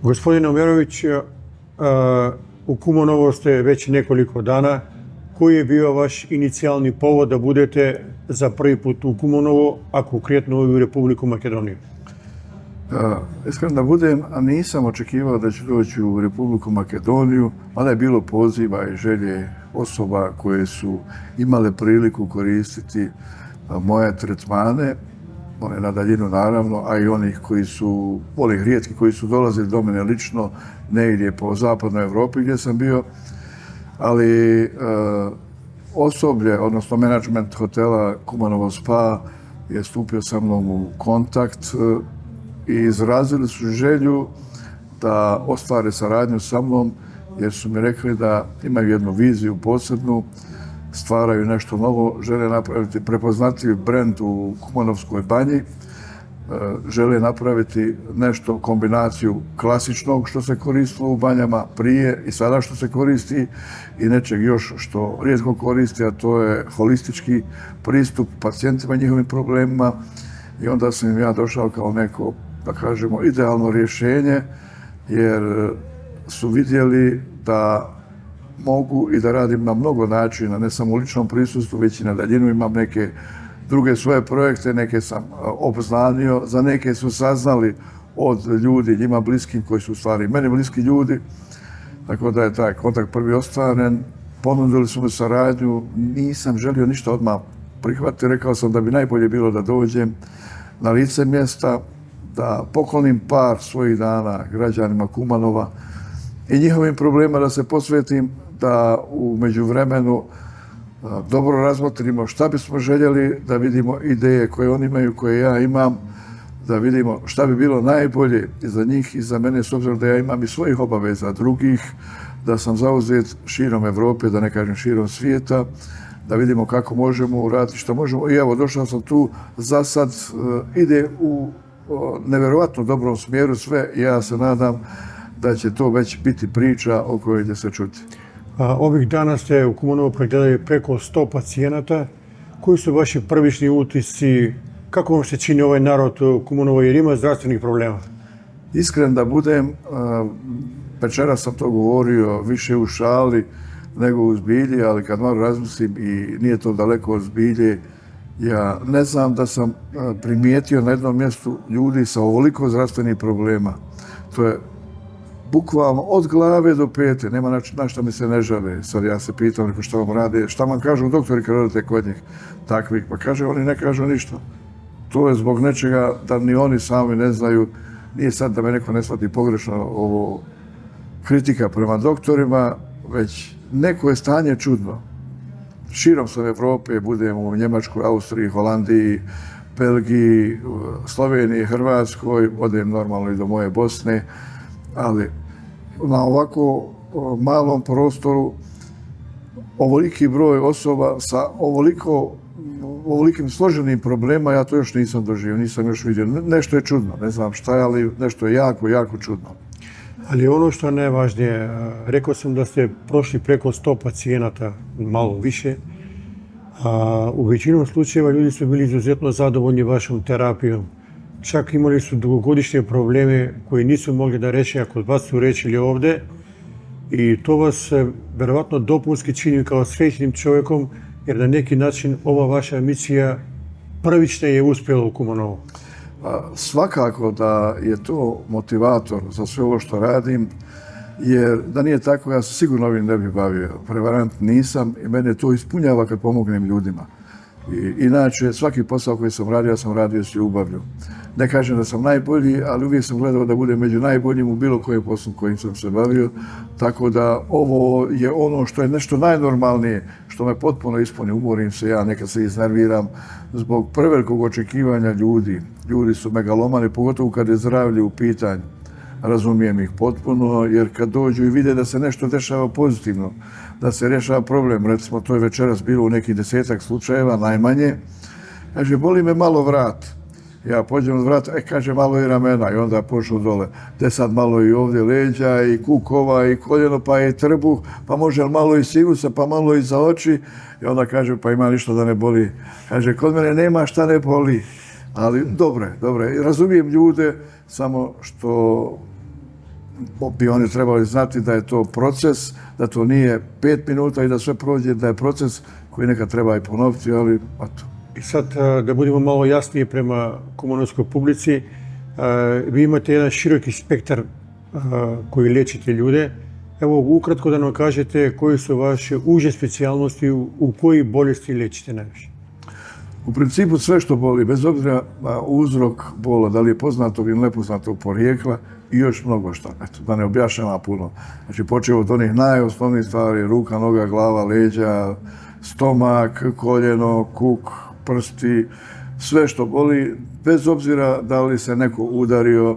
Gospodine Omerović, u Kumanovu ste već nekoliko dana. Koji je bio vaš inicijalni povod da budete za prvi put u Kumanovu, a konkretno u Republiku Makedoniju? Iskreno da budem, a nisam očekivao da ću doći u Republiku Makedoniju, mada je bilo poziva i želje osoba koje su imale priliku koristiti moje tretmane, one na daljinu naravno, a i onih rijetki koji su dolazili do mene lično negdje po zapadnoj Europi gdje sam bio, ali osoblje, odnosno menadžment hotela Kumanovo Spa je stupio sa mnom u kontakt i izrazili su želju da ostvare saradnju sa mnom, jer su mi rekli da imaju jednu viziju posebnu, stvaraju nešto novo, žele napraviti prepoznatljiv brend u Kumanovskoj banji, žele napraviti nešto, kombinaciju klasičnog što se koristilo u banjama prije i sada što se koristi i nečeg još što rijetko koristi, a to je holistički pristup pacijentima i njihovim problemima. I onda sam im ja došao kao neko, da kažemo, idealno rješenje, jer su vidjeli da mogu i da radim na mnogo načina, ne samo u ličnom prisustvu, već i na daljinu. Imam neke druge svoje projekte, neke sam obznanio, za neke su saznali od ljudi njima bliskim, koji su u stvari meni bliski ljudi, tako da je taj kontakt prvi ostvaren. Ponudili su mi saradnju, nisam želio ništa odmah prihvatiti, rekao sam da bi najbolje bilo da dođem na lice mjesta, da poklonim par svojih dana građanima Kumanova i njihovim problemima da se posvetim, da u međuvremenu dobro razmotrimo šta bismo željeli, da vidimo ideje koje oni imaju, koje ja imam, da vidimo šta bi bilo najbolje i za njih i za mene, s obzirom da ja imam i svojih obaveza drugih, da sam zauzet širom Evrope, da ne kažem širom svijeta, da vidimo kako možemo uraditi, što možemo. I evo, došao sam tu, za sad ide u nevjerovatno dobrom smjeru sve i ja se nadam da će to već biti priča o kojoj će se čuti. Ovih dana ste u Kumanovu pregledali preko 100 pacijenata. Koji su vaši prvišni utisci? Kako vam se čini ovaj narod u Kumanovu, jer ima zdravstvenih problema? Iskren da budem, večeras sam to govorio više u šali nego u zbilji, ali kad malo razmislim i nije to daleko od zbilje, ja ne znam da sam primijetio na jednom mjestu ljudi sa ovoliko zdravstvenih problema. To je bukvalno od glave do pete, nema na što mi se ne žale. Sad ja se pitam šta vam rade, šta vam kažu doktori kad odete kod njih takvih, pa kaže oni ne kažu ništa. To je zbog nečega da ni oni sami ne znaju. Nije sad da me neko ne shvati pogrešno ovo kritika prema doktorima, već neko je stanje čudno. Širom sam Evrope, budem u Njemačkoj, Austriji, Holandiji, Belgiji, Sloveniji, Hrvatskoj, odem normalno i do moje Bosne, ali na ovako malom prostoru ovoliki broj osoba sa ovolikim složenim problemima, ja to još nisam doživio, nisam još vidio. Nešto je čudno, ne znam šta je, ali nešto je jako, jako čudno. Ali ono što je najvažnije, rekao sam da ste prošli preko 100 pacijenata, malo više. U većinom slučajeva ljudi su bili izuzetno zadovoljni vašom terapijom. Čak imali su dugogodišnje probleme koji nisu mogli da reše, a kod vas su rečili ovde. I to vas verovatno dopunski čini kao srećnim čovjekom, jer na neki način ova vaša misija prvična je uspjela u Kumanovu. Svakako da je to motivator za sve ovo što radim, jer da nije tako, ja se sigurno ovim ne bih bavio. Prevarant nisam i mene to ispunjava kad pomognem ljudima. Inače, svaki posao koji sam radio s ljubavlju. Ne kažem da sam najbolji, ali uvijek sam gledao da budem među najboljim u bilo kojem poslu kojim sam se bavio. Tako da ovo je ono što je nešto najnormalnije, što me potpuno ispuni. Umorim se ja, nekad se iznerviram zbog prevelikog očekivanja ljudi. Ljudi su megalomani, pogotovo kad je zdravlje u pitanju. Razumijem ih potpuno, jer kad dođu i vide da se nešto dešava pozitivno, da se rješava problem, recimo to je večeras bilo u nekih 10-ak slučajeva, najmanje, kaže, boli me malo vrat. Ja pođem od vrata, kaže, malo i ramena, i onda počnu dole. Te sad malo i ovdje leđa, i kukova, i koljeno, pa i trbuh, pa može malo i sinusa, pa malo i za oči. I onda kaže, pa ima ništa da ne boli. Kaže, kod mene nema šta ne boli. Ali dobro je. Razumijem ljude, samo što bi oni trebali znati da je to proces, da to nije 5 minuta i da sve prođe, da je proces koji nekad treba i ponoviti, ali eto. I sad, da budemo malo jasnije prema komunovskoj publici, vi imate jedan široki spektar koji liječite ljude. Evo, ukratko da nam kažete koji su vaše uže specijalnosti, u koji bolesti liječite najviše. U principu sve što boli, bez obzira na uzrok bola, da li je poznatog ili nepoznatog porijekla i još mnogo što. Eto, da ne objašnjava puno. Znači, počeo od onih najosnovnijih stvari, ruka, noga, glava, leđa, stomak, koljeno, kuk, prsti, sve što boli, bez obzira da li se neko udario,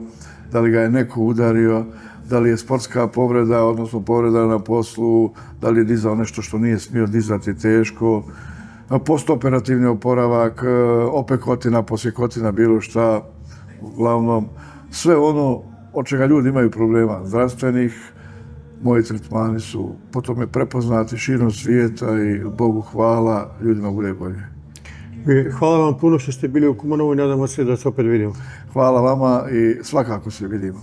da li ga je neko udario, da li je sportska povreda, odnosno povreda na poslu, da li je dizao nešto što nije smio dizati teško, postoperativni oporavak, opekotina, posjekotina, bilo šta, uglavnom, sve ono od čega ljudi imaju problema zdravstvenih, moji tretmani su po tome prepoznati širom svijeta i Bogu hvala, ljudima bude bolje. Hvala vam puno što ste bili u Kumanovu i nadamo se da se opet vidimo. Hvala vama i svakako se vidimo.